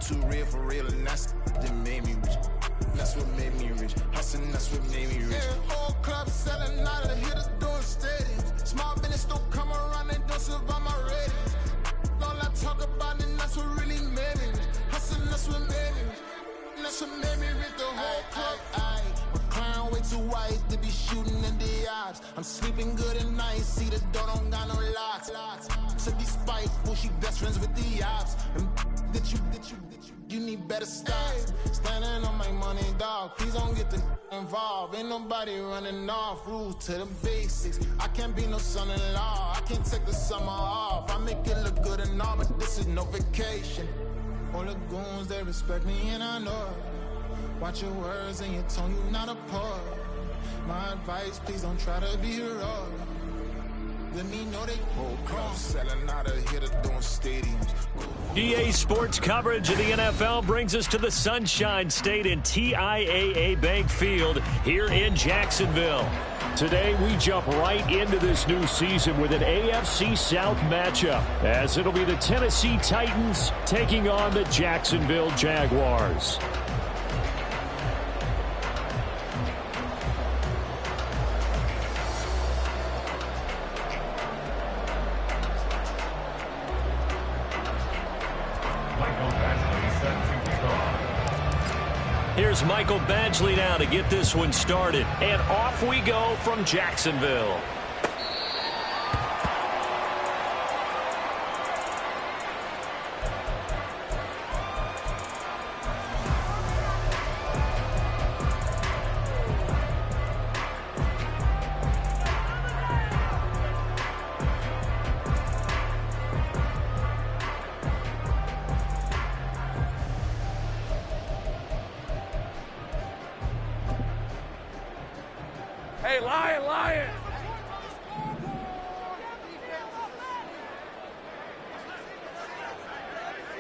too real for real, and that's that made me rich. That's what made me rich. Hustling, that's what made me rich. Yeah, whole club selling out of the hitters doing stadiums. Small business don't come around, they don't survive my ratings. All I talk about, and that's what really made me rich. Hustling, that's what made me rich. That's what made me rich. The whole club. My clown way too white to be shooting in the eyes. I'm sleeping good at night. See the door don't got no locks. To be spiteful, she best friends with the ops. And you need better styles. Standing on my money, dog. Please don't get the involved. Ain't nobody running off. Rules to the basics. I can't be no son-in-law. I can't take the summer off. I make it look good and all, but this is no vacation. All the goons, they respect me and I know it. Watch your words and your tone, you not a poet. My advice, please don't try to be heroic. Let me know they whole club selling out of here to doing stadiums. EA Sports coverage of the NFL brings us to the Sunshine State and TIAA Bank Field here in Jacksonville. Today, we jump right into this new season with an AFC South matchup, as it'll be the Tennessee Titans taking on the Jacksonville Jaguars. Here's Michael Badgley now to get this one started. And off we go from Jacksonville. Hey, Lion!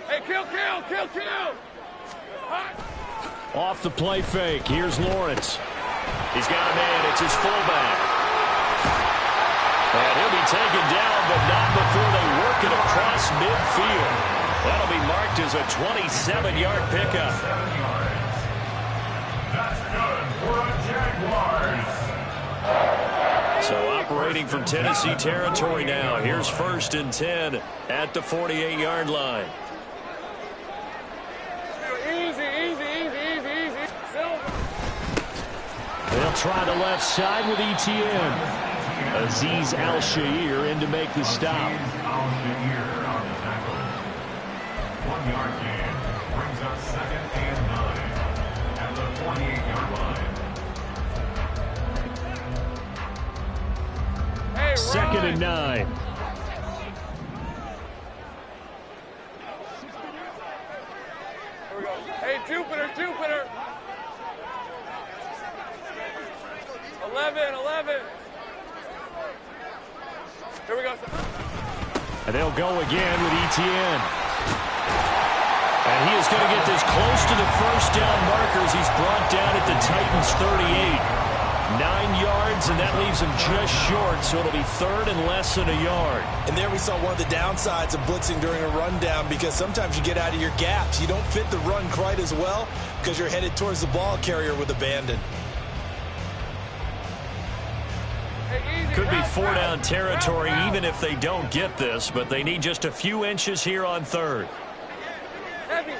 Hey, kill! Off the play fake, here's Lawrence. He's got a man, it's his fullback. And he'll be taken down, but not before they work it across midfield. That'll be marked as a 27-yard pickup. That's good for a Jaguars. So operating from Tennessee territory now. Here's 1st and 10 at the 48-yard line. Easy. They'll try the left side with Etienne. Azeez Al-Shaair in to make the stop. Al-Shaair on the tackle. 1-yard gain brings up 2nd and 9 at the 48-yard line. 2nd and 9. Here we go. Hey, Jupiter. 11. Here we go. And they'll go again with Etienne. And he is going to get this close to the first down markers. He's brought down at the Titans' 38. 9 yards, and that leaves him just short, so it'll be 3rd and less than a yard. And there we saw one of the downsides of blitzing during a rundown, because sometimes you get out of your gaps. You don't fit the run quite as well because you're headed towards the ball carrier with abandon. Could be 4-down territory even if they don't get this, but they need just a few inches here on 3rd. Heavy.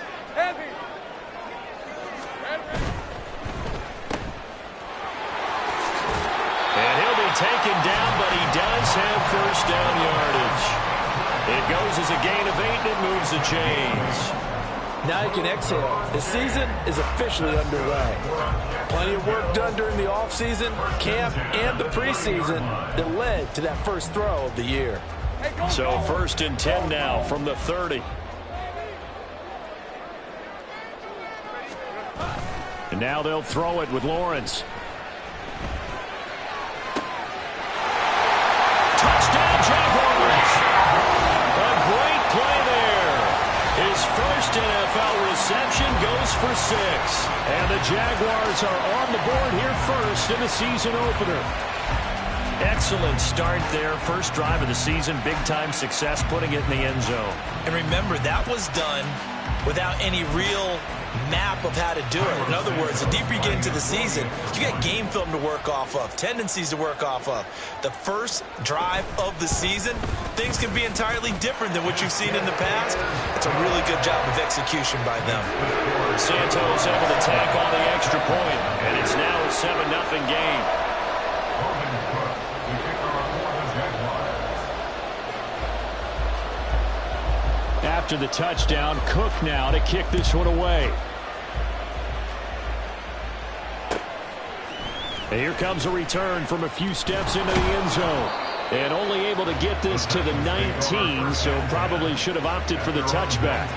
And he'll be taken down, but he does have 1st down yardage. It goes as a gain of 8 and it moves the chains. Now you can exhale. The season is officially underway. Plenty of work done during the offseason, camp, and the preseason that led to that first throw of the year. So 1st and 10 now from the 30. And now they'll throw it with Lawrence. Touchdown, Jaguars! A great play there. His first NFL reception goes for 6. And the Jaguars are on the board here first in the season opener. Excellent start there. First drive of the season. Big-time success putting it in the end zone. And remember, that was done without any real map of how to do it. In other words, the deeper you get into the season, you got game film to work off of, tendencies to work off of. The first drive of the season, things can be entirely different than what you've seen in the past. It's a really good job of execution by them. Santos able to tack on the extra point, and it's now a 7-0 game. After the touchdown, Cook now to kick this one away. And here comes a return from a few steps into the end zone. And only able to get this to the 19, so probably should have opted for the touchback.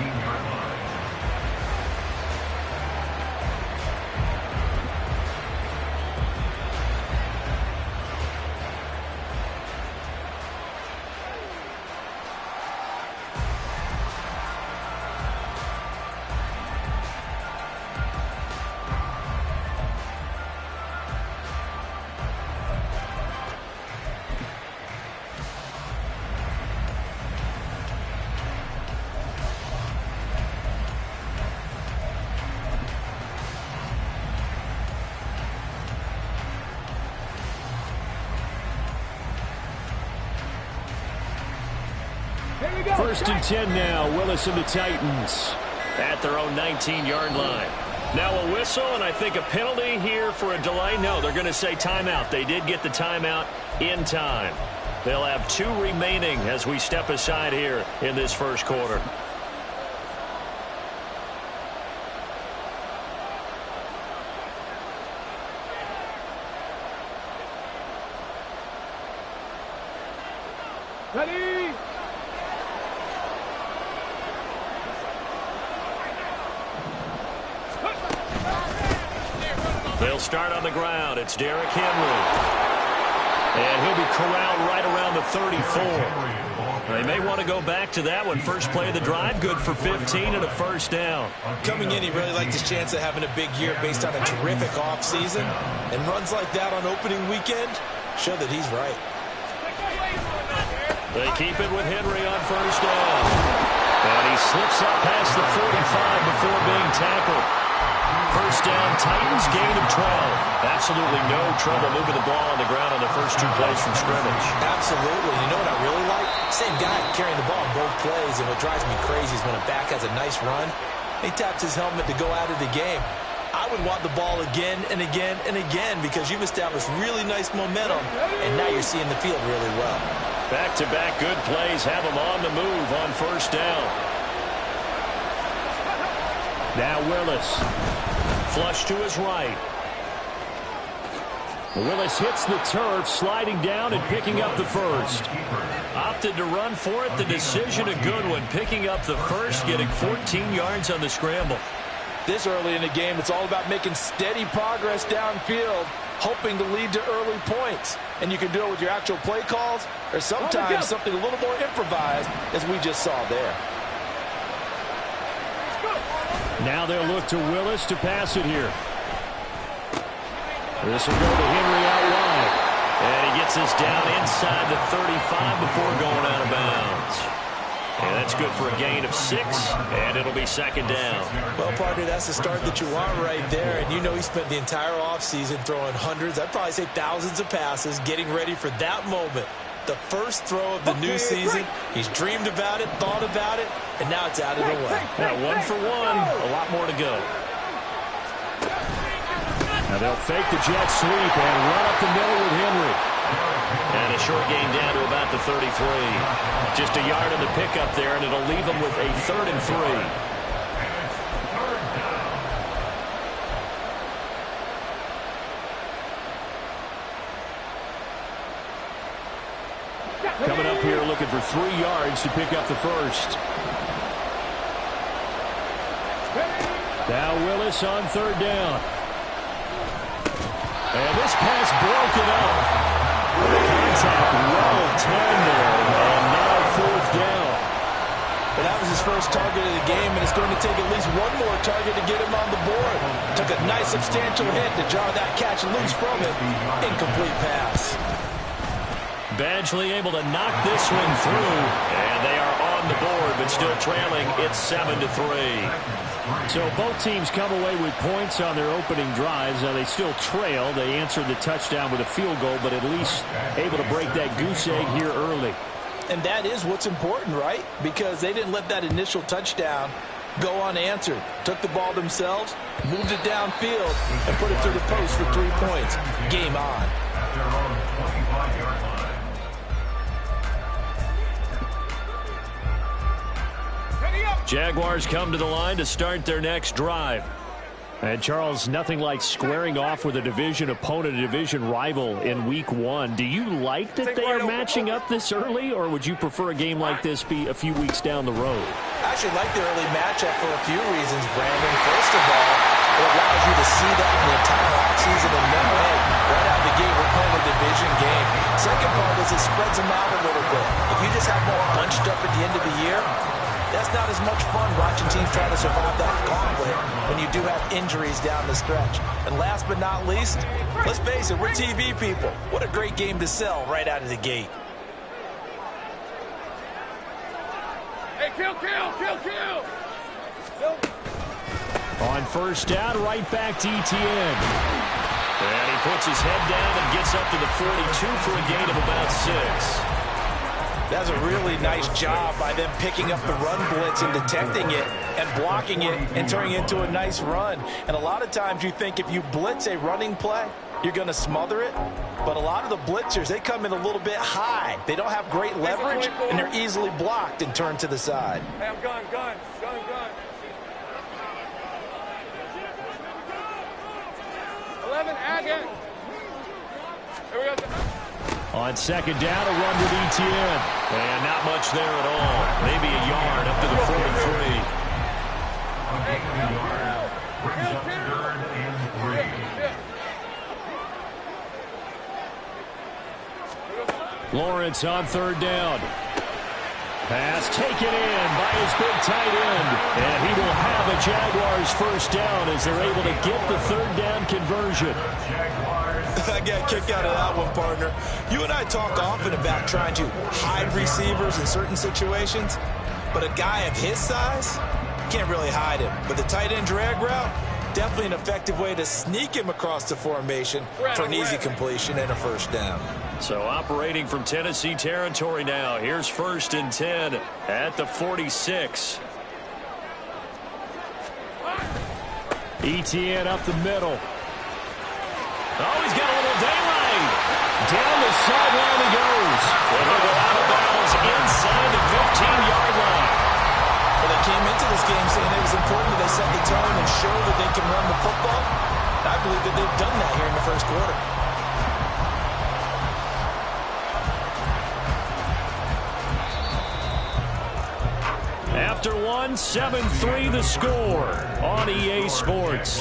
First and 10 now. Willis and the Titans at their own 19-yard line. Now a whistle, and I think a penalty here for a delay. No, they're going to say timeout. They did get the timeout in time. They'll have 2 remaining as we step aside here in this first quarter. Ready? They'll start on the ground. It's Derrick Henry. And he'll be corralled right around the 34. They may want to go back to that one. First play of the drive, good for 15 and a first down. Coming in, he really liked his chance of having a big year based on a terrific offseason. And runs like that on opening weekend show that he's right. They keep it with Henry on first down. And he slips up past the 45 before being tackled. First down, Titans, gain of 12. Absolutely no trouble moving the ball on the ground on the first 2 plays from scrimmage. Absolutely. You know what I really like? Same guy carrying the ball in both plays, and what drives me crazy is when a back has a nice run, he taps his helmet to go out of the game. I would want the ball again and again and again because you've established really nice momentum, and now you're seeing the field really well. Back-to-back good plays have him on the move on first down. Now Willis. Flush to his right. Willis hits the turf, sliding down and picking up the first. Opted to run for it. The decision a good one. Picking up the first, getting 14 yards on the scramble. This early in the game, it's all about making steady progress downfield, hoping to lead to early points. And you can do it with your actual play calls or sometimes something a little more improvised, as we just saw there. Now they'll look to Willis to pass it here. This will go to Henry out wide. And he gets us down inside the 35 before going out of bounds. And that's good for a gain of 6, and it'll be second down. Well, partner, that's the start that you want right there. And you know he spent the entire offseason throwing hundreds, I'd probably say thousands of passes, getting ready for that moment. The first throw of the new season. He's dreamed about it, thought about it, and now it's out of the way. Now 1 for 1, a lot more to go. Now they'll fake the jet sweep and run up the middle with Henry. And a short gain down to about the 33. Just a yard in the pickup there, and it'll leave them with a 3rd and 3. Coming up here looking for 3 yards to pick up the first. Now Willis on 3rd down. And this pass broken up. Contact well timed there, and now 4th down. But that was his first target of the game, and it's going to take at least one more target to get him on the board. Took a nice substantial hit to jar that catch loose from him. Incomplete pass. Badgley able to knock this one through, and they are on the board, but still trailing. It's 7-3. So both teams come away with points on their opening drives. Now they still trail. They answered the touchdown with a field goal, but at least able to break that goose egg here early. And that is what's important, right? Because they didn't let that initial touchdown go unanswered. Took the ball themselves, moved it downfield, and put it through the post for 3 points. Game on. At their own 25-yard line. Jaguars come to the line to start their next drive. And, Charles, nothing like squaring off with a division opponent, a division rival in Week 1. Do you like that they are matching up this early, or would you prefer a game like this be a few weeks down the road? I actually like the early matchup for a few reasons, Brandon. First of all, it allows you to see that in the entire offseason and know, hey, right out of the gate, we're playing a division game. Second part is it spreads them out a little bit. If you just have more bunched up at the end of the year, that's not as much fun watching teams try to survive that gauntlet when you do have injuries down the stretch. And last but not least, let's face it, we're TV people. What a great game to sell right out of the gate. Hey, kill! On first down, right back to Etienne. And he puts his head down and gets up to the 42 for a gain of about 6. That's a really nice job by them picking up the run blitz and detecting it and blocking it and turning it into a nice run. And a lot of times you think if you blitz a running play, you're going to smother it. But a lot of the blitzers, they come in a little bit high. They don't have great leverage, and they're easily blocked and turned to the side. Hey, I'm gun. 11, again. Here we go. On second down, a run with Etienne. And not much there at all. Maybe a yard up to the 43. A gain of a yard brings up 3rd and 3. Lawrence on third down. Pass taken in by his big tight end. And he will have a Jaguars first down as they're able to get the third down conversion. I got a kick out of that one, partner. You and I talk often about trying to hide receivers in certain situations, but a guy of his size, can't really hide him. But the tight end drag route, definitely an effective way to sneak him across the formation for an easy completion and a first down. So operating from Tennessee territory now. Here's 1st and 10 at the 46. Etienne up the middle. Oh, he's got a little daylight. Down the sideline he goes. And he'll go out of bounds inside the 15-yard line. Well, they came into this game saying it was important that they set the tone and show that they can run the football. I believe that they've done that here in the first quarter. After one, 7-3 the score on EA Sports.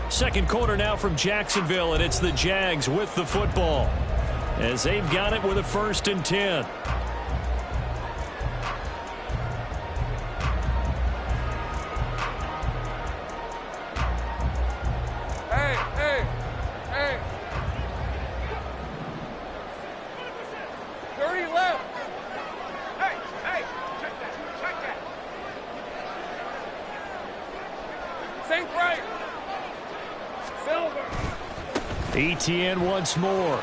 Second quarter now from Jacksonville, and it's the Jags with the football as they've got it with a 1st and 10. Hey. 30 left. Hey, check that. Sink right. Silver. Etienne once more.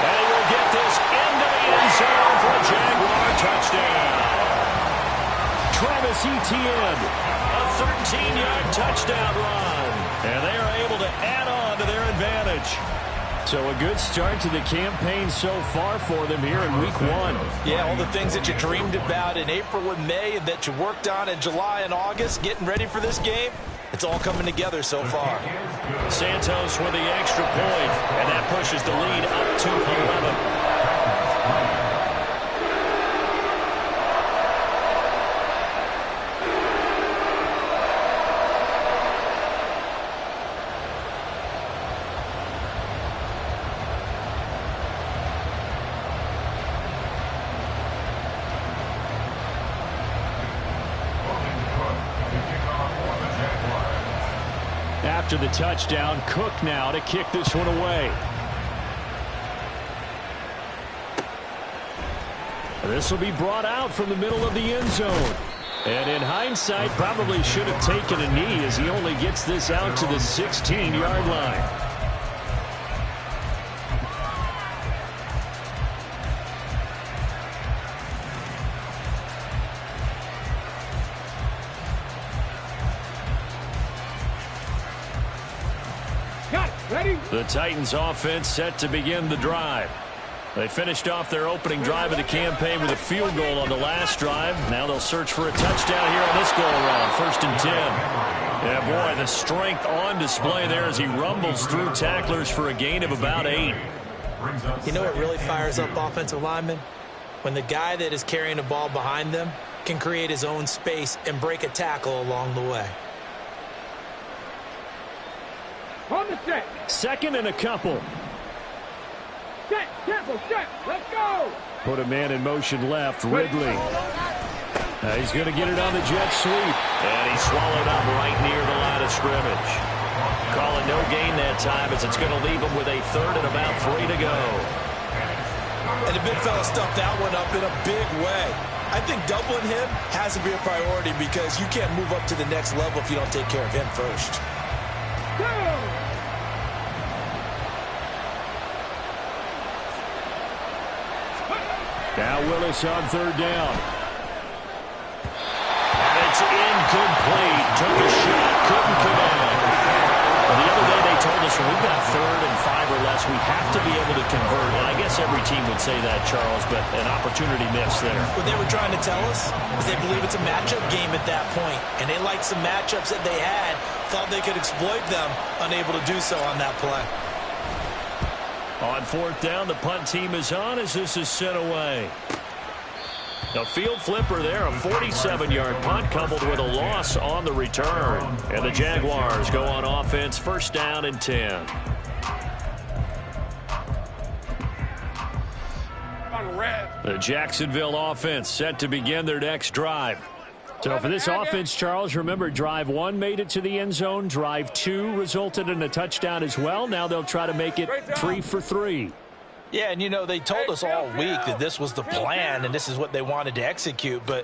And he will get this into the end zone for a Jaguar touchdown. Travis Etienne, a 13-yard touchdown run. And they are able to add on to their advantage. So a good start to the campaign so far for them here in Week 1. Yeah, all the things that you dreamed about in April and May and that you worked on in July and August, getting ready for this game, it's all coming together so far. Santos with the extra point, and that pushes the lead up to 11. after the touchdown. Cook now to kick this one away. This will be brought out from the middle of the end zone. And in hindsight, probably should have taken a knee as he only gets this out to the 16-yard line. The Titans offense set to begin the drive. They finished off their opening drive of the campaign with a field goal on the last drive. Now they'll search for a touchdown here on this go-around. 1st and 10. Yeah, boy, the strength on display there as he rumbles through tacklers for a gain of about 8. You know what really fires up offensive linemen? When the guy that is carrying the ball behind them can create his own space and break a tackle along the way. On the set. 2nd and a couple. Set, tempo, set. Let's go. Put a man in motion left. Ridley. He's going to get it on the jet sweep. And he's swallowed up right near the line of scrimmage. Calling no gain that time as it's going to leave him with a 3rd and about 3 to go. And the big fella stuffed that one up in a big way. I think doubling him has to be a priority because you can't move up to the next level if you don't take care of him first. Now Willis on 3rd down. And it's incomplete. Took a shot, couldn't connect. Well, the other day they told us when we've got 3rd and 5 or less, we have to be able to convert. And I guess every team would say that, Charles, but an opportunity missed there. What they were trying to tell us is they believe it's a matchup game at that point, and they liked some matchups that they had, thought they could exploit them, unable to do so on that play. On 4th down, the punt team is on as this is sent away. A field flipper there, a 47-yard punt coupled with a loss on the return. And the Jaguars go on offense, 1st down and 10. The Jacksonville offense set to begin their next drive. So for this offense, Charles, remember drive 1 made it to the end zone. Drive 2 resulted in a touchdown as well. Now they'll try to make it 3 for 3. Yeah, and you know, they told us all week that this was the plan and this is what they wanted to execute, but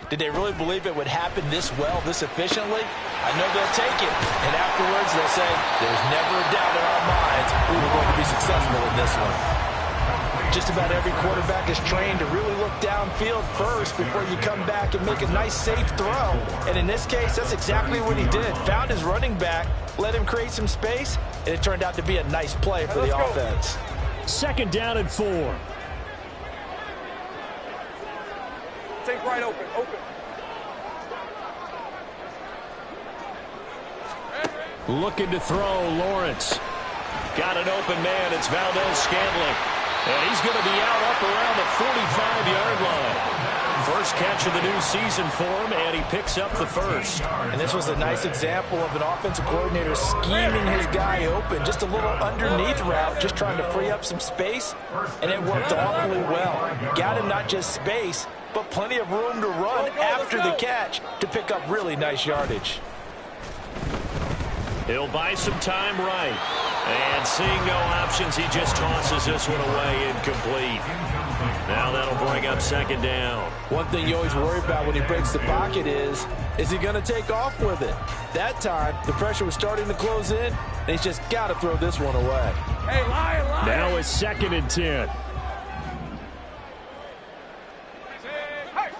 did they really believe it would happen this well, this efficiently? I know they'll take it, and afterwards they'll say, there's never a doubt in our minds we were going to be successful in this one. Just about every quarterback is trained to really look downfield first before you come back and make a nice, safe throw. And in this case, that's exactly what he did. Found his running back, let him create some space, and it turned out to be a nice play for the offense. 2nd down and 4. Take right open, open. Looking to throw, Lawrence. Got an open man, it's Valdez-Scantling. And he's going to be out up around the 45-yard line. First catch of the new season for him, and he picks up the 1st. And this was a nice example of an offensive coordinator scheming his guy open. Just a little underneath route, just trying to free up some space, and it worked awfully well. Got him not just space, but plenty of room to run after the catch to pick up really nice yardage. He'll buy some time right. And seeing no options, he just tosses this one away incomplete. Now that'll bring up 2nd down. One thing you always worry about when he breaks the pocket is he going to take off with it? That time, the pressure was starting to close in, and he's just got to throw this one away. Hey, lion. Now it's 2nd and 10. Hey.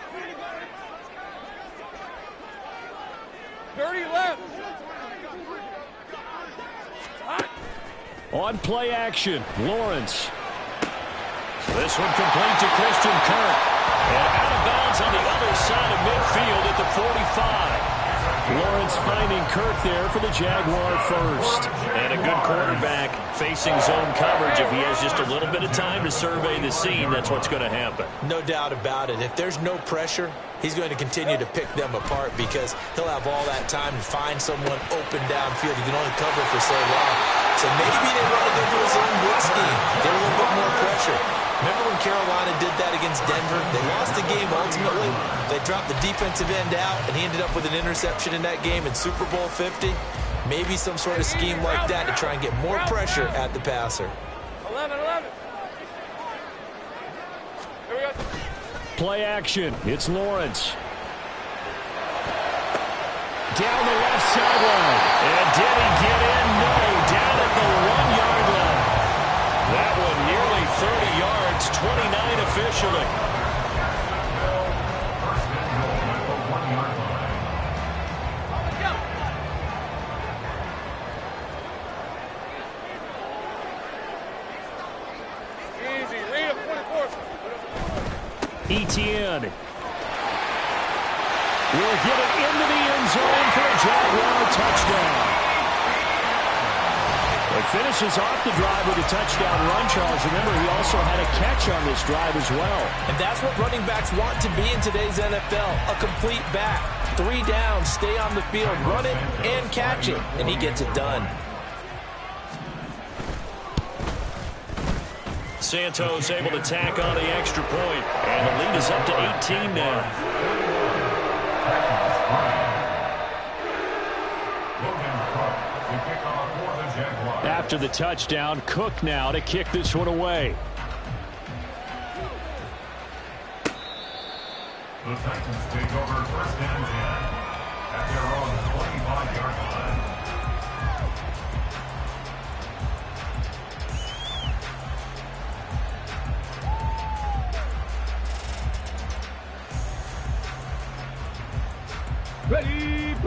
30 left. On play action, Lawrence. This one complete to Christian Kirk. And out of bounds on the other side of midfield at the 45. Lawrence finding Kirk there for the Jaguar 1st. And a good quarterback facing zone coverage. If he has just a little bit of time to survey the scene, that's what's going to happen. No doubt about it. If there's no pressure, he's going to continue to pick them apart because he'll have all that time to find someone open downfield. He can only cover for so long. So maybe they want to go to his own blitz scheme. Get a little bit more pressure. Remember when Carolina did that against Denver? They lost the game ultimately. They dropped the defensive end out, and he ended up with an interception in that game in Super Bowl 50. Maybe some sort of scheme like that to try and get more pressure at the passer. 11. Here we go. Play action. It's Lawrence. Down the left sideline. And did he get in? No. Down at the 1-yard line. That one nearly 30 yards, 29 officially. First and goal at the 1-yard line. Easy. Read him, 24. Etienne will get it into the end zone for a Jaguar touchdown. It finishes off the drive with a touchdown run, Charles. Remember, he also had a catch on this drive as well. And that's what running backs want to be in today's NFL, a complete back. 3 down, stay on the field, run it and catch it, and he gets it done. Santos able to tack on the extra point, and the lead is up to 18 now. After the touchdown, Cook now to kick this one away. The Titans take over first and 10 at their own 25-yard line.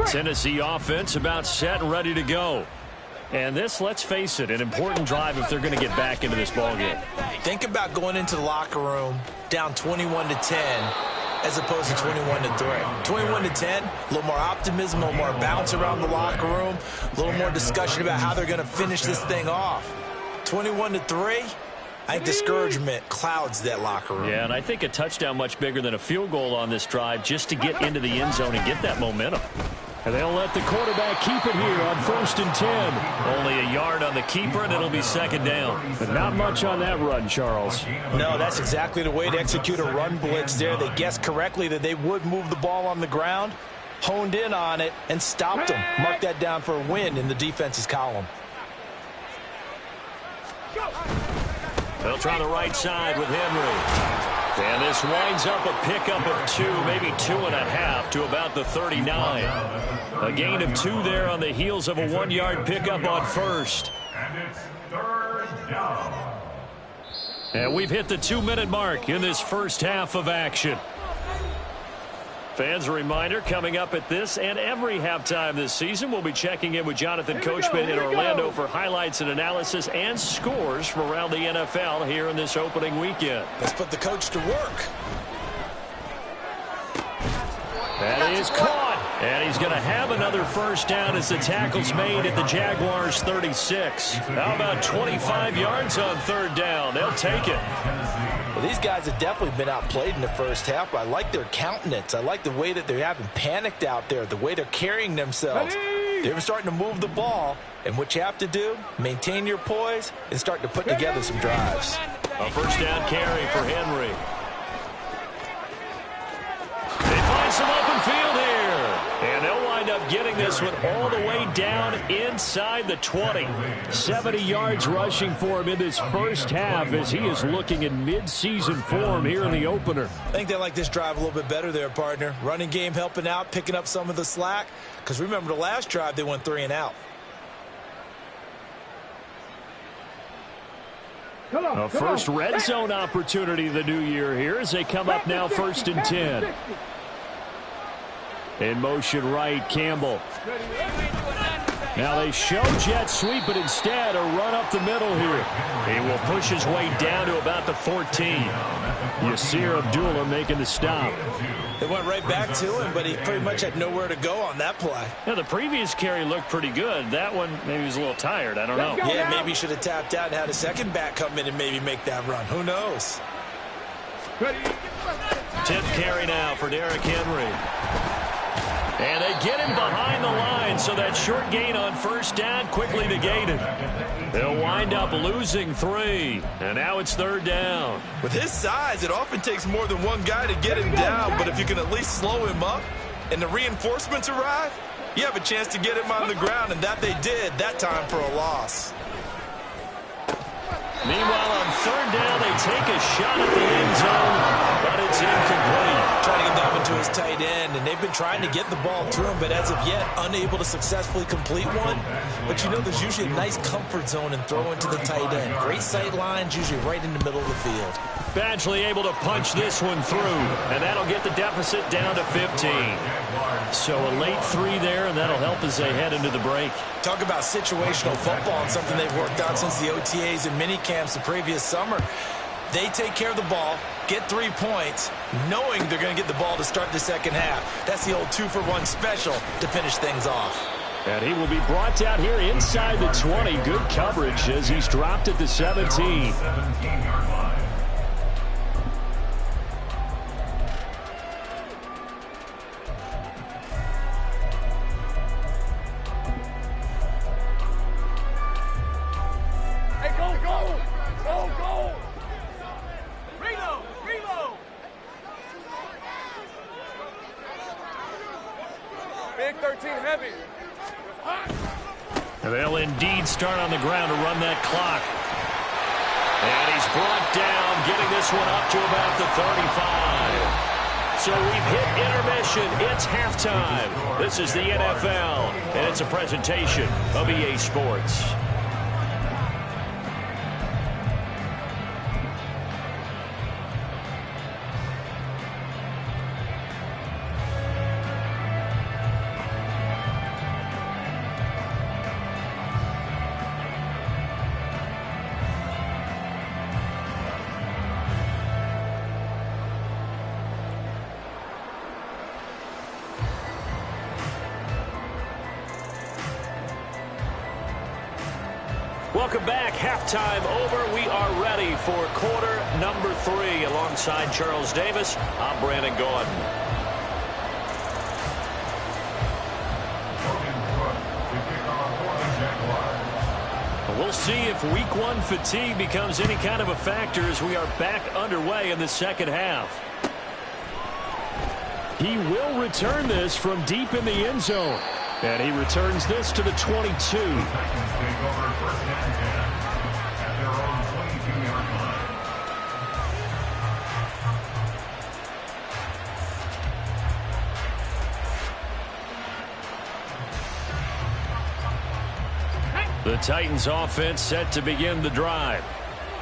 Tennessee offense about set and ready to go. And this, let's face it, an important drive if they're going to get back into this ballgame. Think about going into the locker room down 21-10 as opposed to 21-3. 21-10, a little more optimism, a little more bounce around the locker room, a little more discussion about how they're going to finish this thing off. 21-3, I think discouragement clouds that locker room. Yeah, and I think a touchdown much bigger than a field goal on this drive just to get into the end zone and get that momentum. And they'll let the quarterback keep it here on 1st and 10. Only a yard on the keeper, and it'll be 2nd down. But not much on that run, Charles. No, that's exactly the way to execute a run blitz there. They guessed correctly that they would move the ball on the ground, honed in on it, and stopped them. Mark that down for a win in the defense's column. They'll try the right side with Henry. And this winds up a pickup of 2, maybe 2.5 to about the 39. A gain of 2 there on the heels of a 1-yard pickup on first. And it's 3rd down. And we've hit the 2-minute mark in this first half of action. Fans, a reminder, coming up at this and every halftime this season, we'll be checking in with Jonathan Coachman in Orlando for highlights and analysis and scores from around the NFL here in this opening weekend. Let's put the coach to work. That is caught. And he's going to have another first down as the tackle's made at the Jaguars' 36. How about 25 yards on 3rd down? They'll take it. Well, these guys have definitely been outplayed in the first half. I like their countenance. I like the way that they haven't panicked out there, the way they're carrying themselves. They're starting to move the ball, and what you have to do, maintain your poise and start to put together some drives. A first down carry for Henry. They find some open field here, and they'll wind up getting this one all the way down inside the 20. 70 yards rushing for him in this first half as he is looking in mid-season form here in the opener. I think they like this drive a little bit better there, partner. Running game helping out, picking up some of the slack. Because remember, the last drive, they went 3 and out. A first red zone opportunity the new year here as they come up now 1st and 10. In motion right, Campbell. Now they show jet sweep, but instead a run up the middle here. He will push his way down to about the 14. Yasir Abdullah making the stop. They went right back to him, but he pretty much had nowhere to go on that play. Now, the previous carry looked pretty good. That one, maybe he was a little tired. I don't know. Yeah, maybe he should have tapped out and had a second back come in and maybe make that run. Who knows? 10th carry now for Derrick Henry. And they get him behind the line, so that short gain on first down quickly negated. They'll wind up losing 3, and now it's 3rd down. With his size, it often takes more than one guy to get him down, but if you can at least slow him up and the reinforcements arrive, You have a chance to get him on the ground, and that they did, that time for a loss. Meanwhile, on third down, they take a shot at the end zone, but it's incomplete. Trying to get that one to his tight end, and they've been trying to get the ball to him, but as of yet, unable to successfully complete one. But you know there's usually a nice comfort zone in throwing to the tight end. Great sight lines, usually right in the middle of the field. Badgley able to punch this one through, and that'll get the deficit down to 15. So a late 3 there, and that'll help as they head into the break. Talk about situational football and something they've worked out since the OTAs and mini camps the previous summer. They take care of the ball, get 3 points, knowing they're going to get the ball to start the second half. That's the old 2-for-1 special to finish things off. And he will be brought down here inside the 20. Good coverage as he's dropped at the 17. Big 13 heavy. They'll indeed start on the ground to run that clock. And he's brought down, getting this one up to about the 35. So we've hit intermission. It's halftime. This is the NFL, and it's a presentation of EA Sports. Welcome back. Halftime over. We are ready for quarter number 3. Alongside Charles Davis, I'm Brandon Gordon. We'll see if week 1 fatigue becomes any kind of a factor as we are back underway in the second half. He will return this from deep in the end zone. And he returns this to the 22. The Titans offense set to begin the drive.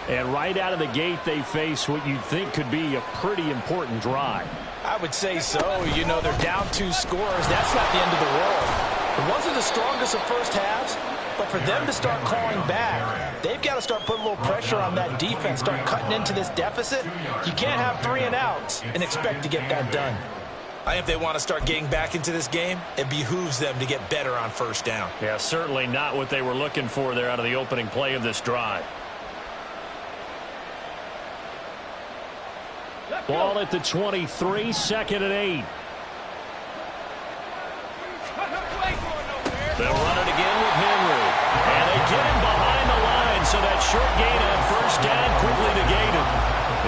And right out of the gate, they face what you'd think could be a pretty important drive. I would say so. You know, they're down 2 scores. That's not the end of the world. It wasn't the strongest of first halves, but for them to start clawing back, they've got to start putting a little pressure on that defense, start cutting into this deficit. You can't have 3 and outs and expect to get that done. I think if they want to start getting back into this game, it behooves them to get better on first down. Yeah, certainly not what they were looking for there out of the opening play of this drive. Ball at the 23, 2nd and 8. They'll run it again with Henry. And they get him behind the line, so that short gain on first down quickly negated.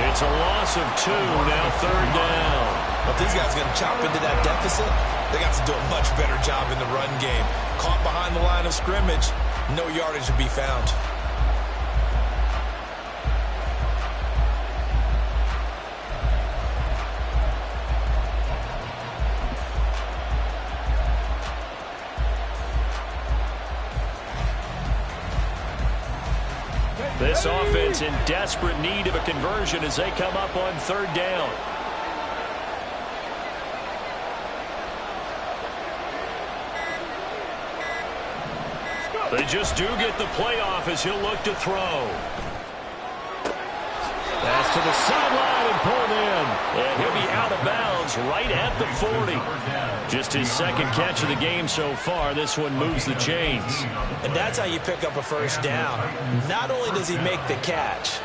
It's a loss of 2, now 3rd down. If these guys are going to chop into that deficit, they got to do a much better job in the run game. Caught behind the line of scrimmage, no yardage to be found. This offense in desperate need of a conversion as they come up on 3rd down. They just do get the playoff as he'll look to throw. Pass to the sideline and pulled in. And he'll be out of bounds right at the 40. Just his 2nd catch of the game so far. This one moves the chains. And that's how you pick up a first down. Not only does he make the catch,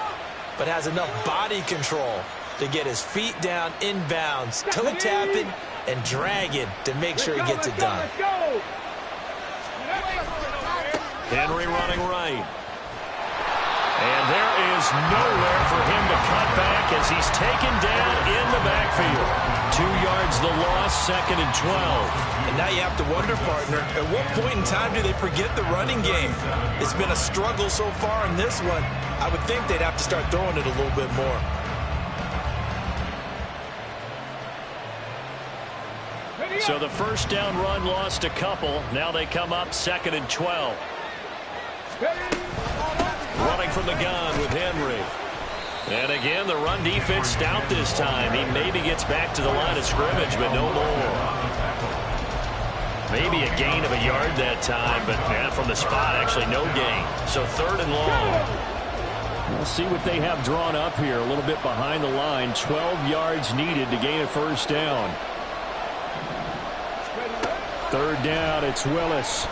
but has enough body control to get his feet down inbounds, toe tapping, and dragging to make sure he gets it done. Henry running right. And there is nowhere for him to cut back as he's taken down in the backfield. 2 yards yards, the loss, 2nd and 12. And now you have to wonder, partner, at what point in time do they forget the running game? It's been a struggle so far in this one. I would think they'd have to start throwing it a little bit more. So the first down run lost a couple. Now they come up 2nd and 12. Running from the gun with Henry. And again, the run defense stout this time. He maybe gets back to the line of scrimmage, but no more. Maybe a gain of a yard that time, but from the spot, actually no gain. So 3rd and long. We'll see what they have drawn up here. A little bit behind the line. 12 yards needed to gain a first down. 3rd down, it's Willis.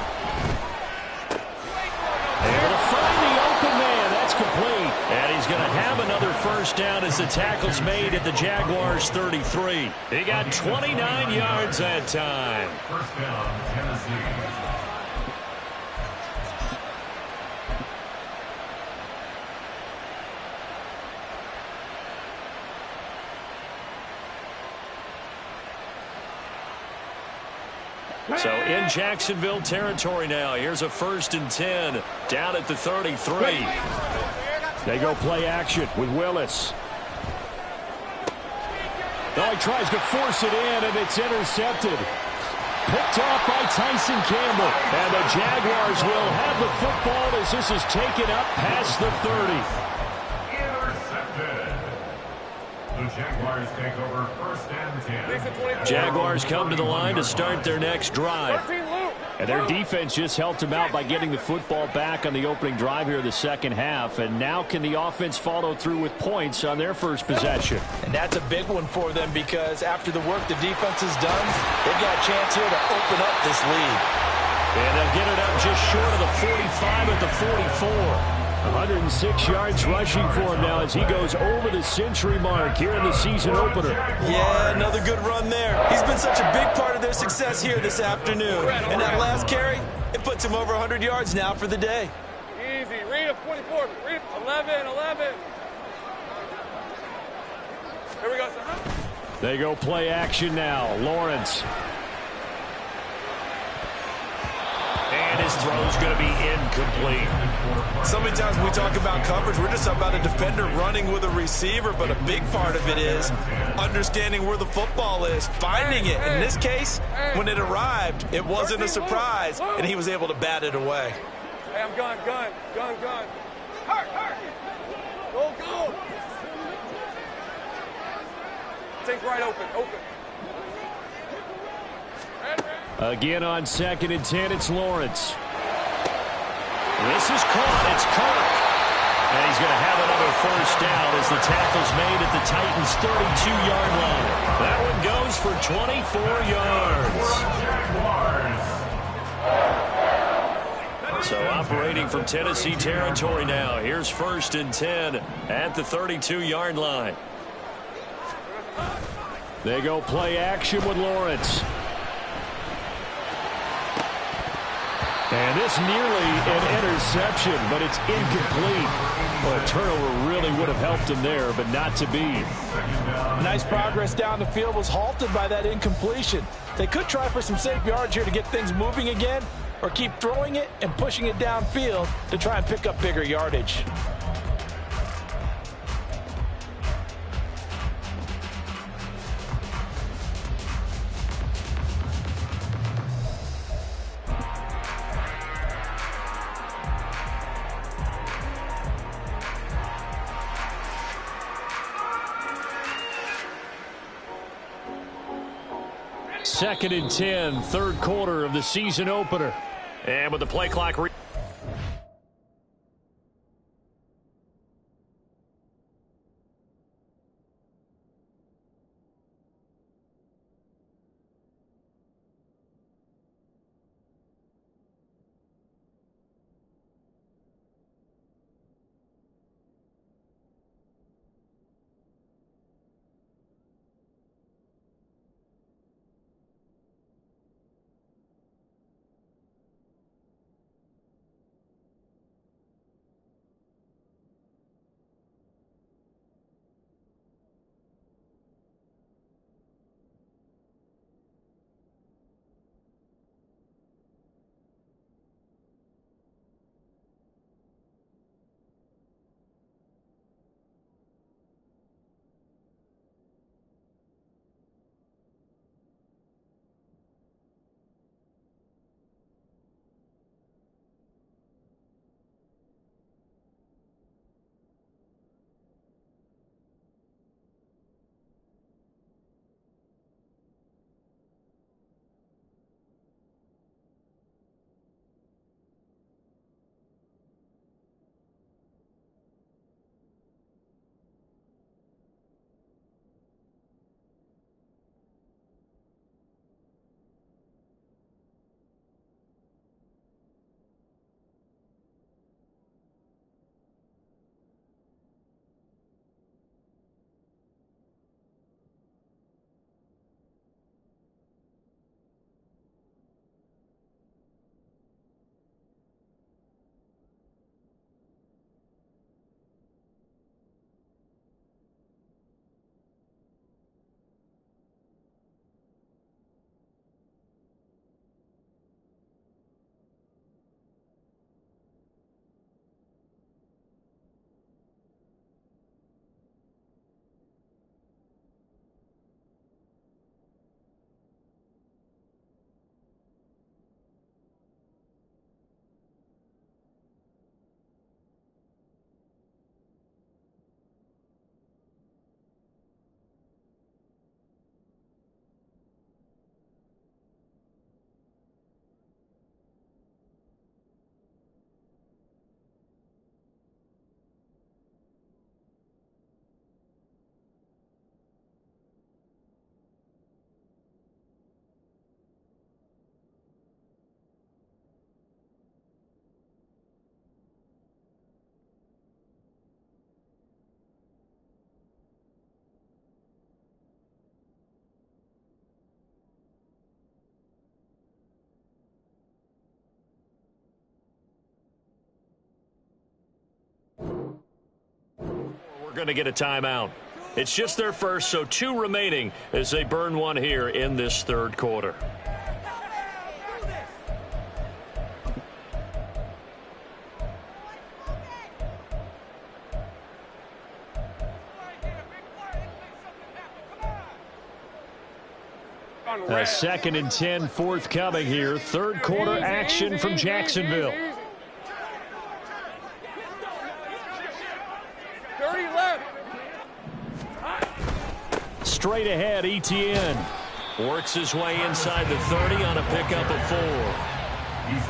Able to find the open man. That's complete. And he's going to have another first down as the tackle's made at the Jaguars' 33. He got 29 yards that time. First down, Tennessee. So in Jacksonville territory now. Here's a 1st and 10 down at the 33. They go play action with Willis. Oh, he tries to force it in, and it's intercepted. Picked off by Tyson Campbell. And the Jaguars will have the football as this is taken up past the 30. Intercepted. The Jaguars take over 1st and 10. Jaguars come to the line to start their next drive. And their defense just helped them out by getting the football back on the opening drive here in the second half. And now can the offense follow through with points on their first possession? And that's a big one for them because after the work the defense has done, they've got a chance here to open up this lead. And they'll get it up just short of the 45 at the 44. 106 yards rushing for him now as he goes over the century mark here in the season opener. Yeah, another good run there. He's been such a big part of their success here this afternoon. And that last carry, it puts him over 100 yards now for the day. Easy. Read it, 24. Read it, 11. Here we go, son. They go play action now. Lawrence. And his throw's going to be incomplete. So many times when we talk about coverage, we're just talking about a defender running with a receiver, but a big part of it is understanding where the football is, finding it. In this case, when it arrived, it wasn't a surprise, and he was able to bat it away. Hey, I'm gun. Hurt. Go. Take right open. Again on 2nd and 10, it's Lawrence. This is caught. It's Kirk. And he's going to have another first down as the tackle's made at the Titans' 32-yard line. That one goes for 24 yards. So operating from Tennessee territory now. Here's 1st and 10 at the 32-yard line. They go play action with Lawrence. And this nearly an interception, but it's incomplete. Well, a turnover really would have helped him there, but not to be. Nice progress down the field was halted by that incompletion. They could try for some safe yards here to get things moving again, or keep throwing it and pushing it downfield to try and pick up bigger yardage. Second and 10, third quarter of the season opener. And with the play clock We're going to get a timeout. It's just their first, so 2 remaining as they burn one here in this third quarter. A 2nd and 10 forthcoming here. Third quarter action from Jacksonville. 30 left. Straight ahead, Etienne works his way inside the 30 on a pickup of 4.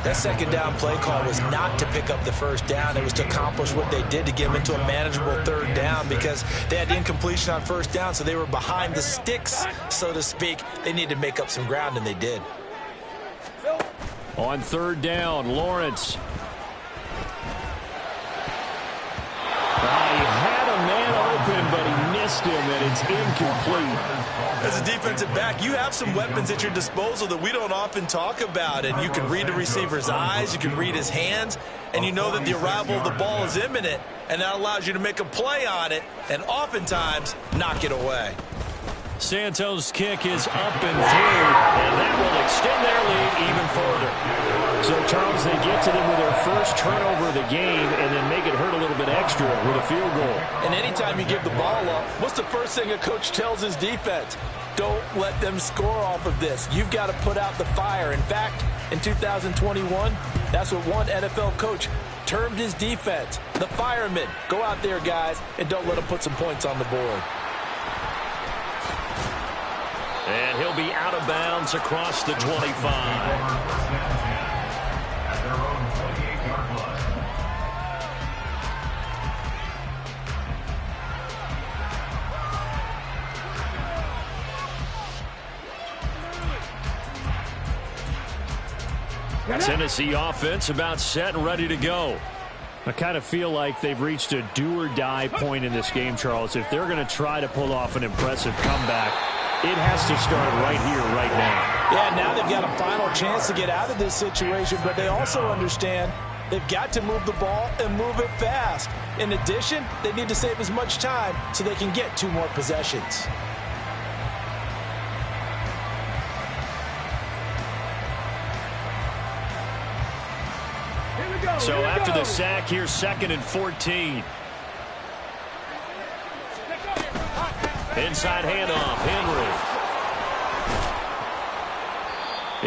That second down play call was not to pick up the first down. It was to accomplish what they did to get them into a manageable third down because they had incompletion on first down, so they were behind the sticks, so to speak. They needed to make up some ground, and they did. On third down, Lawrence. He had a man open, but he missed him, and it's incomplete. As a defensive back, you have some weapons at your disposal that we don't often talk about, and you can read the receiver's eyes, you can read his hands, and you know that the arrival of the ball is imminent, and that allows you to make a play on it and oftentimes knock it away. Santos' kick is up and through, and that will extend their lead even further. So, Charles, they get to them with their first turnover of the game and then make it hurt a little bit extra with a field goal. And anytime you give the ball up, what's the first thing a coach tells his defense? Don't let them score off of this. You've got to put out the fire. In fact, in 2021, that's what one NFL coach termed his defense, the firemen. Go out there, guys, and don't let them put some points on the board. And he'll be out of bounds across the 25. Tennessee offense about set and ready to go. I kind of feel like they've reached a do-or-die point in this game, Charles. If they're going to try to pull off an impressive comeback, it has to start right here, right now. Yeah, now they've got a final chance to get out of this situation, but they also understand they've got to move the ball and move it fast. In addition, they need to save as much time so they can get 2 more possessions. So after the sack, here's 2nd and 14. Inside handoff, Henry.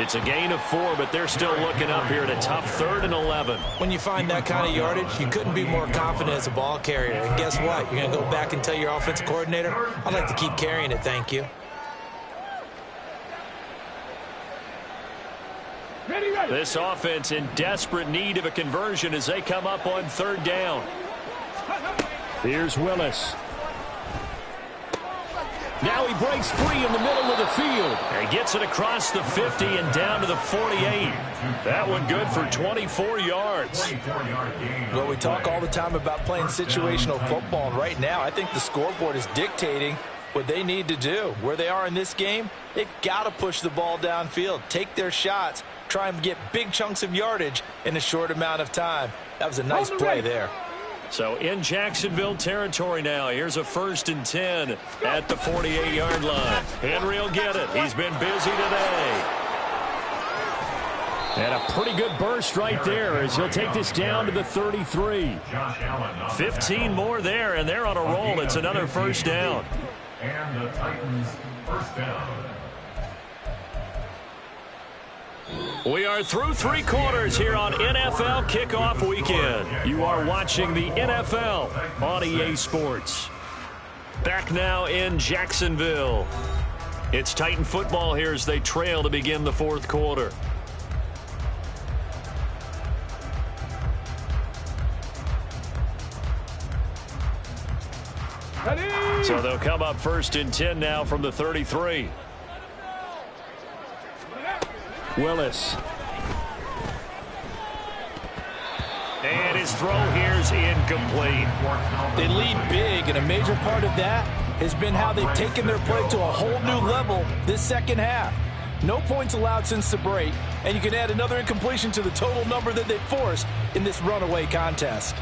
It's a gain of 4, but they're still looking up here at a tough 3rd and 11. When you find that kind of yardage, you couldn't be more confident as a ball carrier. And guess what? You're going to go back and tell your offensive coordinator, I'd like to keep carrying it, thank you. This offense in desperate need of a conversion as they come up on 3rd down. Here's Willis. Now he breaks free in the middle of the field. And gets it across the 50 and down to the 48. That one good for 24 yards. Well, we talk all the time about playing situational football, and right now I think the scoreboard is dictating what they need to do. Where they are in this game, they've got to push the ball downfield, take their shots, try and get big chunks of yardage in a short amount of time. That was a nice play there. So in Jacksonville territory now. Here's a 1st and 10 at the 48-yard line. Henry will get it. He's been busy today. And a pretty good burst right there as he'll take this down to the 33. 15 more there, and they're on a roll. It's another 1st down. And the Titans first down. We are through 3 quarters here on NFL Kickoff Weekend. You are watching the NFL on EA Sports. Back now in Jacksonville. It's Titan football here as they trail to begin the 4th quarter. So they'll come up 1st and 10 now from the 33. Willis. And his throw here's incomplete. They lead big, and a major part of that has been how they've taken their play to a whole new level this second half. No points allowed since the break, and you can add another incompletion to the total number that they forced in this runaway contest.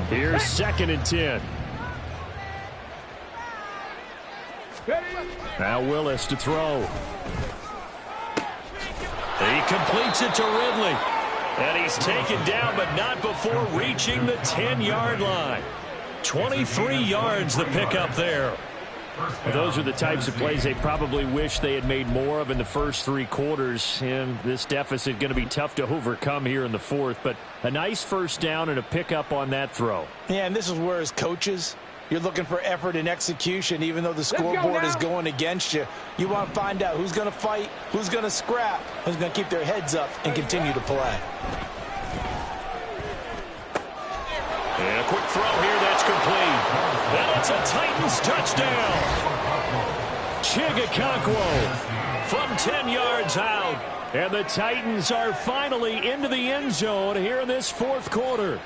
Here's 2nd and 10. Now Willis to throw. He completes it to Ridley. And he's taken down, but not before reaching the 10-yard line. 23 yards the pickup there. Those are the types of plays they probably wish they had made more of in the first 3 quarters. And this deficit going to be tough to overcome here in the 4th. But a nice first down and a pickup on that throw. Yeah, and this is where as coaches, you're looking for effort and execution. Even though the scoreboard is going against you, you want to find out who's going to fight, who's going to scrap, who's going to keep their heads up and continue to play. And a quick throw here that's complete. And it's a Titans touchdown. Chigakonkwo from 10 yards out. And the Titans are finally into the end zone here in this 4th quarter.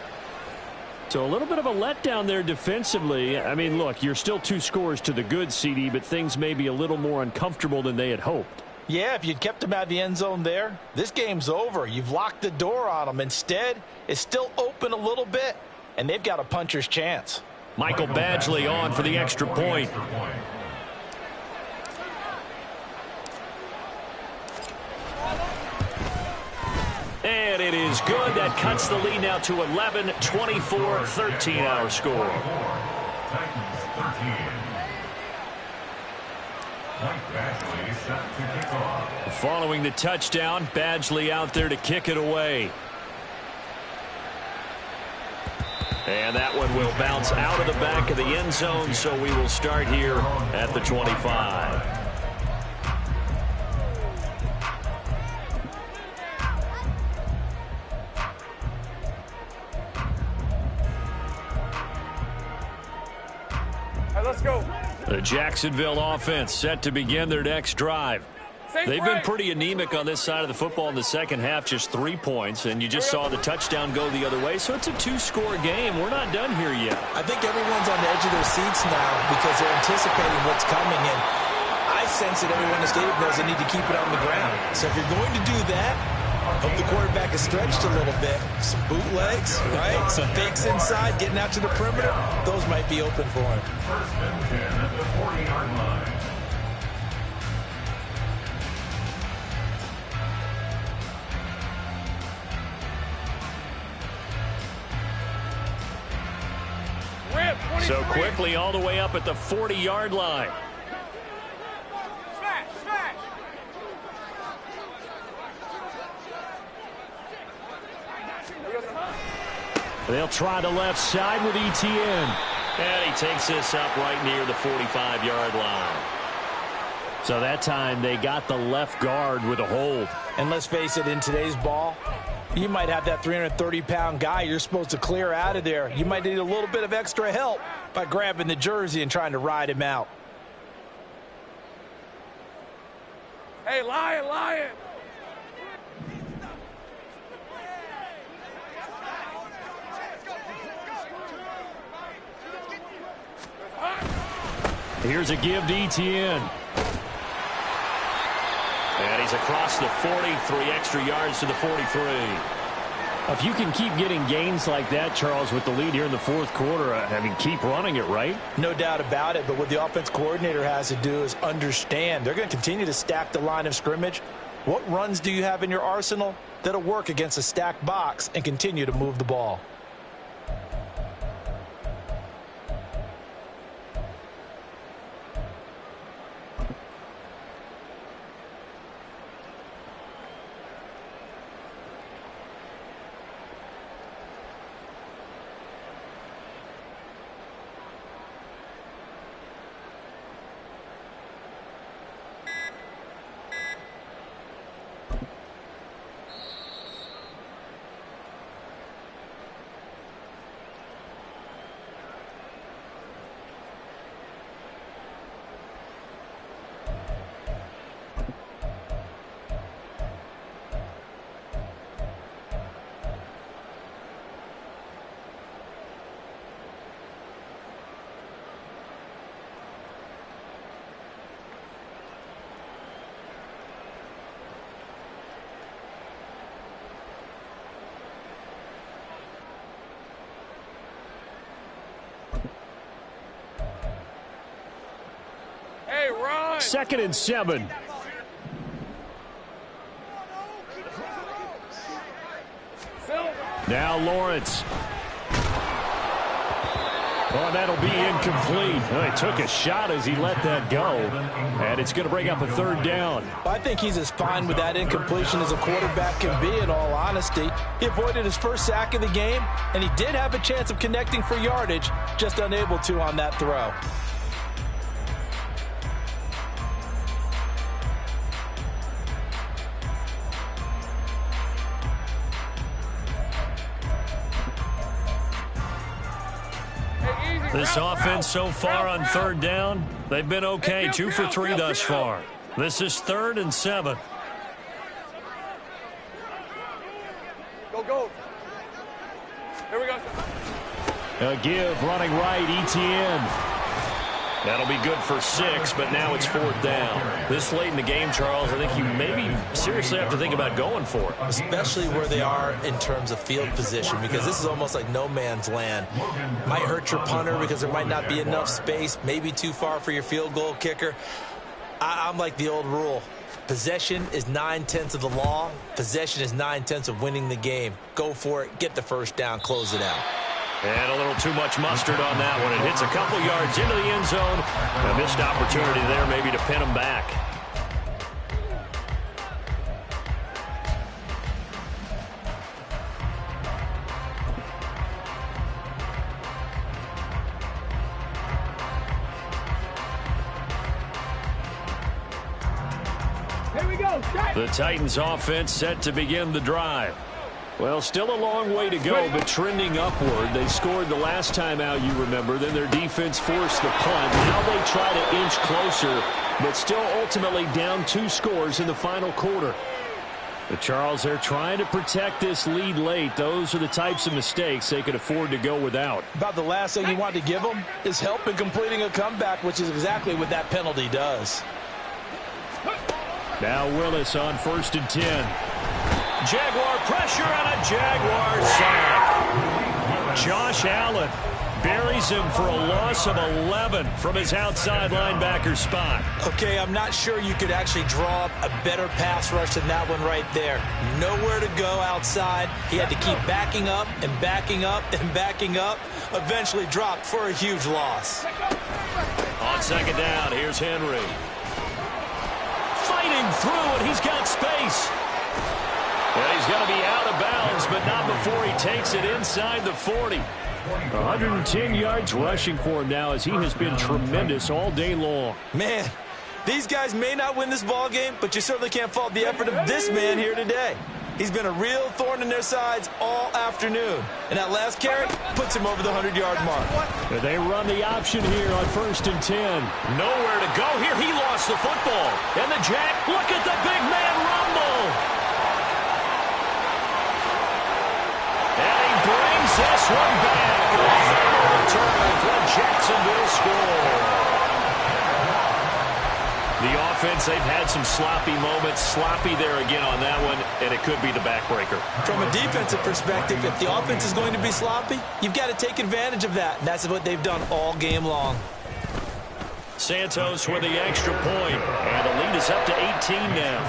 So a little bit of a letdown there defensively. I mean, look, you're still 2 scores to the good, CD, but things may be a little more uncomfortable than they had hoped. Yeah, if you'd kept them out of the end zone there, this game's over. You've locked the door on them. Instead, it's still open a little bit, and they've got a puncher's chance. Michael Badgley on for the extra point. And it is good. That cuts the lead now to 11, 24, 13 our score. Titans 13. Mike Badgley set to kick off. Following the touchdown, Badgley out there to kick it away. And that one will bounce out of the back of the end zone, so we will start here at the 25. Let's go. The Jacksonville offense set to begin their next drive. They've been pretty anemic on this side of the football in the second half, just 3 points, and you just saw the touchdown go the other way, so it's a 2-score game. We're not done here yet. I think everyone's on the edge of their seats now because they're anticipating what's coming, and I sense that everyone in the stadium knows they need to keep it on the ground. So if you're going to do that, hope the quarterback is stretched a little bit. Some bootlegs, right? Some fakes inside, getting out to the perimeter. Those might be open for him. First and 10 at the 40-yard line. So quickly all the way up at the 40-yard line. Smash, smash. They'll try the left side with Etienne. And he takes this up right near the 45-yard line. So that time they got the left guard with a hold. And let's face it, in today's ball, you might have that 330-pound guy you're supposed to clear out of there. You might need a little bit of extra help by grabbing the jersey and trying to ride him out. Hey, Lion, Lion. Here's a give to Etienne. And he's across the 40, 3 extra yards to the 43. If you can keep getting gains like that, Charles, with the lead here in the 4th quarter, I mean, keep running it, right? No doubt about it, but what the offense coordinator has to do is understand. They're going to continue to stack the line of scrimmage. What runs do you have in your arsenal that'll work against a stacked box and continue to move the ball? 2nd and 7. Now Lawrence. Oh, that'll be incomplete. Oh, he took a shot as he let that go. And it's going to bring up a 3rd down. I think he's as fine with that incompletion as a quarterback can be, in all honesty. He avoided his first sack of the game, and he did have a chance of connecting for yardage, just unable to on that throw. This offense so far on 3rd down, they've been okay. 2 for 3 thus far. This is 3rd and 7. Go. Here we go. A give running right, Etienne. That'll be good for 6, but now it's 4th down. This late in the game, Charles, I think you maybe seriously have to think about going for it. Especially where they are in terms of field position, because this is almost like no man's land. Might hurt your punter because there might not be enough space, maybe too far for your field goal kicker. I'm like the old rule. Possession is 9/10 of the law. Possession is 9/10 of winning the game. Go for it, get the 1st down, close it out. And a little too much mustard on that one. It hits a couple yards into the end zone. A missed opportunity there maybe to pin him back. Here we go. The Titans offense set to begin the drive. Well, still a long way to go, but trending upward. They scored the last time out, you remember. Then their defense forced the punt. Now they try to inch closer, but still ultimately down 2 scores in the final quarter. The Charles, they're trying to protect this lead late. Those are the types of mistakes they could afford to go without. About the last thing you want to give them is help in completing a comeback, which is exactly what that penalty does. Now Willis on 1st and 10. Jaguar pressure and a Jaguar sack. Josh Allen buries him for a loss of 11 from his outside linebacker spot. Okay, I'm not sure you could actually draw up a better pass rush than that one right there. Nowhere to go outside. He had to keep backing up and backing up and backing up. Eventually dropped for a huge loss. On 2nd down, here's Henry. Fighting through, and he's got space. Well, he's going to be out of bounds, but not before he takes it inside the 40. 110 yards rushing for him now as he has been tremendous all day long. Man, these guys may not win this ball game, but you certainly can't fault the effort of this man here today. He's been a real thorn in their sides all afternoon. And that last carry puts him over the 100-yard mark. They run the option here on 1st and 10. Nowhere to go here. He lost the football. And the Jack, look at the big man rumble. Brings this one back. A return for Jacksonville score. The offense, they've had some sloppy moments. Sloppy there again on that one, and it could be the backbreaker. From a defensive perspective, if the offense is going to be sloppy, you've got to take advantage of that. And that's what they've done all game long. Santos with the extra point, and the lead is up to 18 now.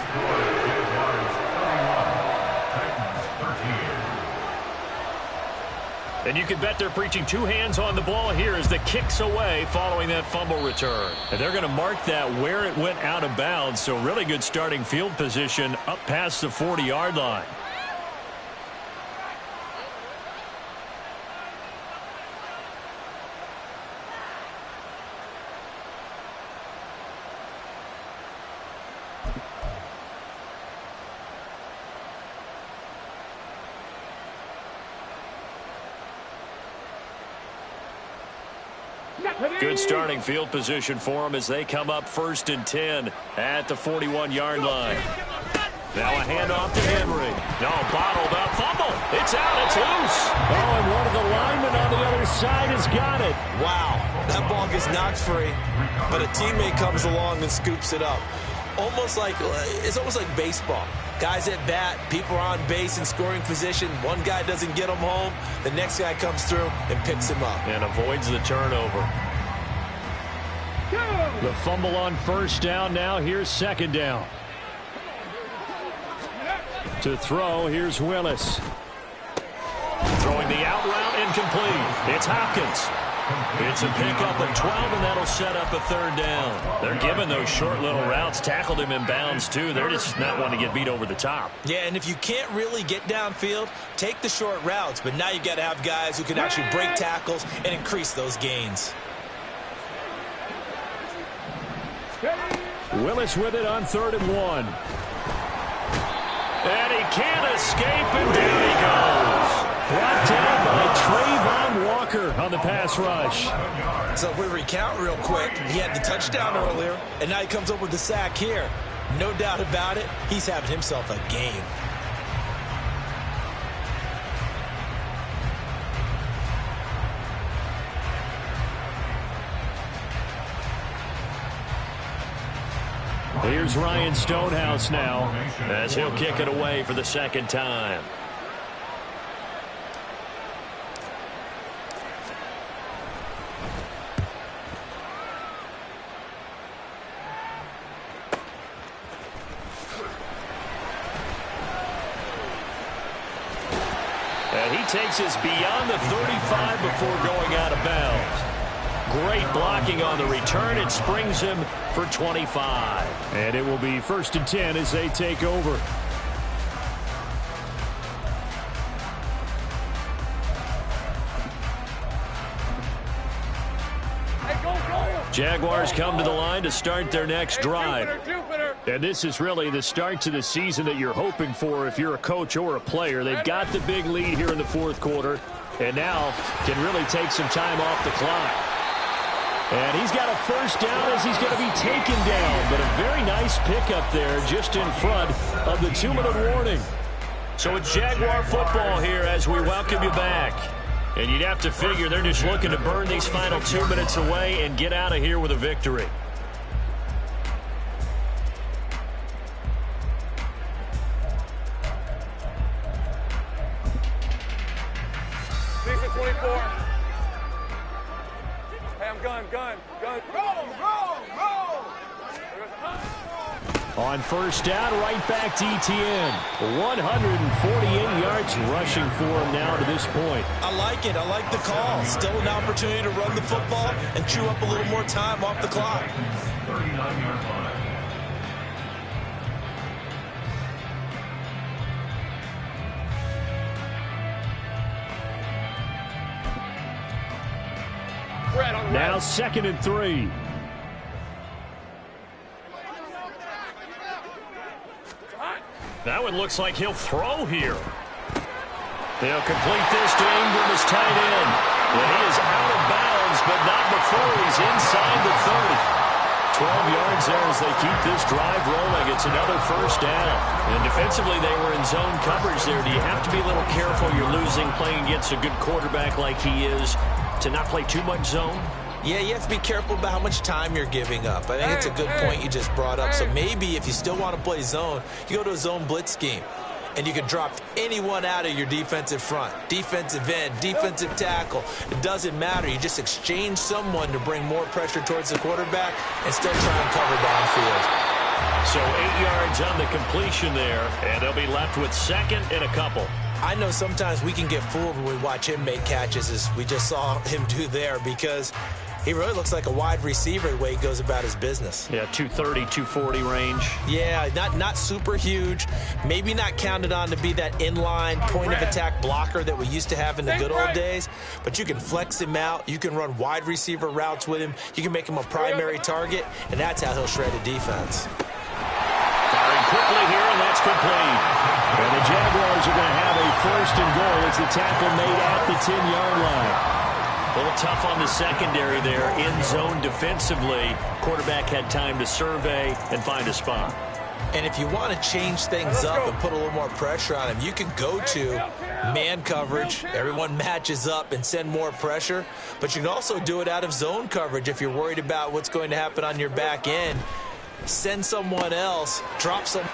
And you can bet they're preaching 2 hands on the ball here as the kick's away following that fumble return. And they're going to mark that where it went out of bounds, so really good starting field position up past the 40-yard line. Good starting field position for them as they come up 1st and 10 at the 41-yard line. Now a handoff to Henry. No, bottled up. Fumble. It's out. It's loose. Oh, and one of the linemen on the other side has got it. Wow. That ball gets knocked free, but a teammate comes along and scoops it up. It's almost like baseball. Guys at bat, people are on base in scoring position. One guy doesn't get him home. The next guy comes through and picks him up. And avoids the turnover. The fumble on first down. Now here's second down. To throw, here's Willis. Throwing the out route, incomplete. It's Hopkins. It's a pickup of 12, and that'll set up a third down. They're giving those short little routes. Tackled him in bounds, too. They're just not wanting to get beat over the top. Yeah, and if you can't really get downfield, take the short routes. But now you got to have guys who can actually break tackles and increase those gains. Willis with it on 3rd and 1. And he can't escape, and down he goes. Brought down by Trayvon Walker on the pass rush. So if we recount real quick, he had the touchdown earlier, and now he comes up with the sack here. No doubt about it, he's having himself a game. Here's Ryan Stonehouse now as he'll kick it away for the second time. And he takes us beyond the 35 before going out of bounds. Great blocking on the return. It springs him for 25. And it will be 1st and 10 as they take over. Jaguars come to the line to start their next drive. And this is really the start to the season that you're hoping for if you're a coach or a player. They've got the big lead here in the 4th quarter and now can really take some time off the clock. And he's got a first down as he's going to be taken down. But a very nice pickup there just in front of the 2-minute warning. So it's Jaguar football here as we welcome you back. And you'd have to figure they're just looking to burn these final 2 minutes away and get out of here with a victory. Defense 24. Hey, I'm gun. Roll. On first down, right back to ETN. 148 yards rushing for him now to this point. I like it. I like the call. Still an opportunity to run the football and chew up a little more time off the clock. 39-yard line. Now 2nd and 3. That one looks like he'll throw here. They'll complete this to Ingram as tight end. And he is out of bounds, but not before he's inside the 30. 12 yards there as they keep this drive rolling. It's another first down. And defensively, they were in zone coverage there. Do you have to be a little careful? You're losing, playing against a good quarterback like he is, to not play too much zone? Yeah, you have to be careful about how much time you're giving up. I think it's a good point you just brought up. So maybe if you still want to play zone, you go to a zone blitz scheme. And you can drop anyone out of your defensive front. Defensive end, defensive tackle. It doesn't matter. You just exchange someone to bring more pressure towards the quarterback and still try and cover downfield. So 8 yards on the completion there, and they'll be left with 2nd and a couple. I know sometimes we can get fooled when we watch him make catches, as we just saw him do there, because he really looks like a wide receiver the way he goes about his business. Yeah, 230, 240 range. Yeah, not super huge. Maybe not counted on to be that inline point-of-attack blocker that we used to have in the good old days. But you can flex him out. You can run wide receiver routes with him. You can make him a primary target, and that's how he'll shred a defense. Firing quickly here, and that's complete. And the Jaguars are going to have a 1st and goal as the tackle made at the 10-yard line. A little tough on the secondary there, in zone defensively. Quarterback had time to survey and find a spot. And if you want to change things up and put a little more pressure on him, you can go to man coverage. Everyone matches up and send more pressure. But you can also do it out of zone coverage if you're worried about what's going to happen on your back end. Send someone else, drop some.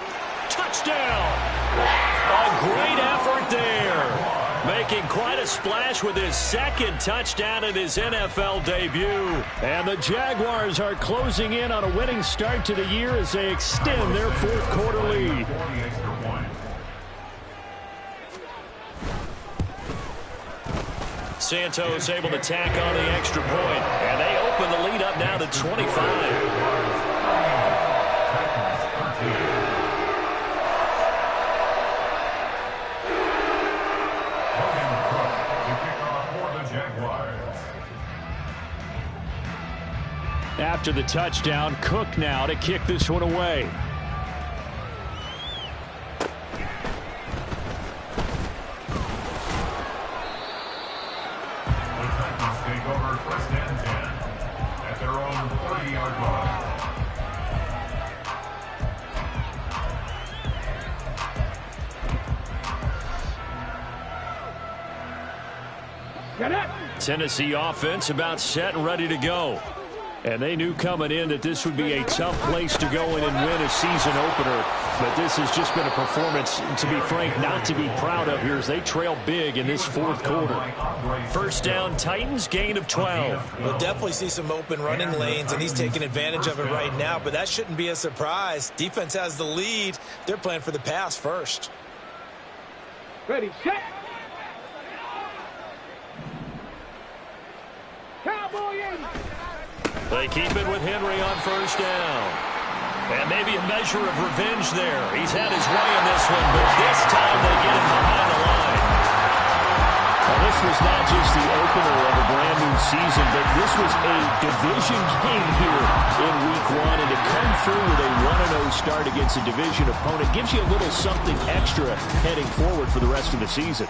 Touchdown! A great effort there. making quite a splash with his second touchdown in his NFL debut. And the Jaguars are closing in on a winning start to the year as they extend their fourth quarter lead. Santos able to tack on the extra point, and they open the lead up now to 25. After the touchdown, Cook now to kick this one away. The Titans take over first and 10 at their own 30-yard line. Tennessee offense about set and ready to go. And they knew coming in that this would be a tough place to go in and win a season opener. But this has just been a performance, to be frank, not to be proud of here as they trail big in this fourth quarter. First down, Titans, gain of 12. We'll definitely see some open running lanes, and he's taking advantage of it right now. But that shouldn't be a surprise. Defense has the lead. They're playing for the pass first. Ready, set. Cowboy in. They keep it with Henry on first down. And maybe a measure of revenge there. He's had his way in this one, but this time they get him behind the line. Now, this was not just the opener of a brand new season, but this was a division game here in week one. And to come through with a 1-0 start against a division opponent gives you a little something extra heading forward for the rest of the season.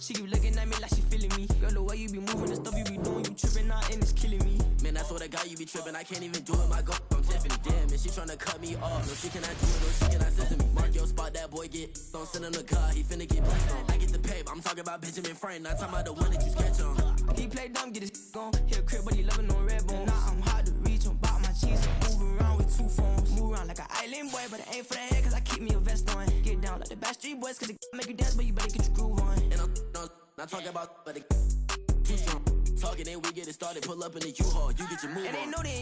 She keep looking at me like she feeling me. Girl, the way you be moving the stuff you be doing, you tripping out and it's killing me. Man, I swear to God, you be tripping. I can't even do it. My girl, I'm Tiffany. Damn, and she tryna cut me off. No, she cannot do it. No, she cannot listen to me. Mark your spot, that boy get. Don't send him the car. He finna get blessed on. I get the paper. I'm talking about Benjamin Frank. Not talking about the one that you sketch on. He play dumb, get his gone. Hit a crib, but he loving on red bone. Now I'm hard to reach. I'm about my cheese. Move around with two phones. Move around like an island boy, but it ain't for the head, cause I keep me a vest on. Get down like the Backstreet Boys, cause it make you dance, but you better get your groove on. And I'm not talking about, but it too strong. Talking and we get it started. Pull up in the U-Haul. You get your move on. And they know they ain't